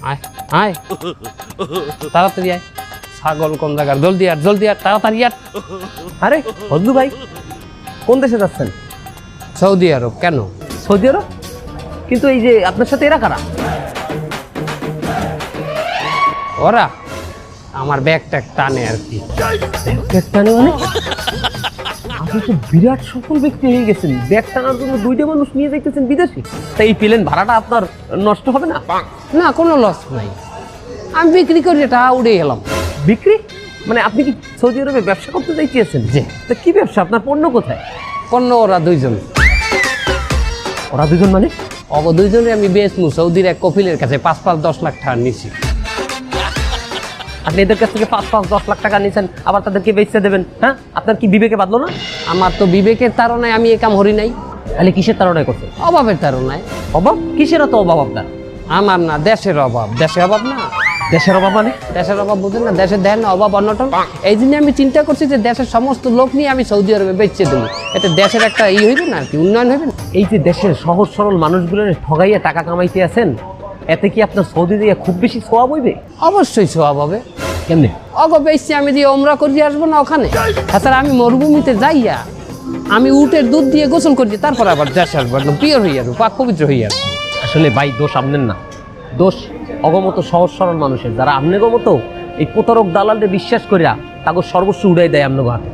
আয় আয় তাড়াতাড়ি আয় ছাগল কোন জায়গার জলদি আর তাড়াতাড়ি আর আরে ফজলু ভাই কোন দেশে যাচ্ছেন? সৌদি আরব। কেন? সৌদি আরব? কিন্তু এই যে আপনার সাথে এরা কারা? ওরা আমার ব্যাগটা টানে আর কি। মানে আপনি তো বিরাট সফল ব্যক্তি হয়ে গেছেন, ব্যাগ টানার জন্য 2টা মানুষ নিয়ে যাইতেছেন বিদেশে। তাই এই প্লেন ভাড়াটা আপনার নষ্ট হবে না? না, কোনো লস নাই, আমি বিক্রি করে এটা উড়ে গেলাম। বিক্রি মানে আপনি কি সৌদি আরবে ব্যবসা করতে যাইতেছেন? জি। তা কি ব্যবসা? আপনার পণ্য কোথায়? পণ্য ওরা দুইজন। ওরা দুজন মানে? দুইজনে আমি বেচমু সৌদির এক কফিলের কাছে 5-10 লাখ টাকা নিছি। আপনি এদের কাছ থেকে 5-10 লাখ টাকা নিয়েছেন, আবার তাদেরকে বেচতে দেবেন? হ্যাঁ, আপনার কি বিবেকে বাঁধলো না? আমার তো বিবেকের তাড়নায় আমি এ কাম হরি নাই। তাহলে কিসের তাড়নায় করছেন? অভাবের তাড়নায়। অভাব? কিসের এত অভাব আপনার? আমার না, দেশের অভাব। দেশের অভাব না, দেশের অভাব মানে? দেশের অভাব বুঝেন না? দেশের দেন না অভাব অনটন। এই জন্য আমি চিন্তা করছি যে দেশের সমস্ত লোক নিয়ে আমি সৌদি আরবে বেচতে দেবো, এতে দেশের একটা হইবে না আর কি, উন্নয়ন হইবে না। এই যে দেশের সহজ সরল মানুষগুলোর ঠগাইয়া টাকা কামাইতে আছেন, এতে কি আপনার সৌদি দিয়ে খুব বেশি সোয়াব হইবে? অবশ্যই সোয়াব হবে। কেমনে? বেশি আমি দিয়ে ওমরা করিয়ে আসবো না ওখানে? তাছাড়া আমি মরুভূমিতে যাইয়া আমি উটের দুধ দিয়ে গোসল করি, তারপর আবার দেশে আসবো, একদম পিওর হইয়া আসবো, পাক পবিত্র হইয়া আসবো। আসলে ভাই দোষ আপনার না, দোষ অগমত সহজ সরল মানুষের, যারা আপনার মতো এই প্রতারক দালালদের বিশ্বাস করিয়া তাকে সর্বস্ব উড়াই দেয় আপনার হাতে।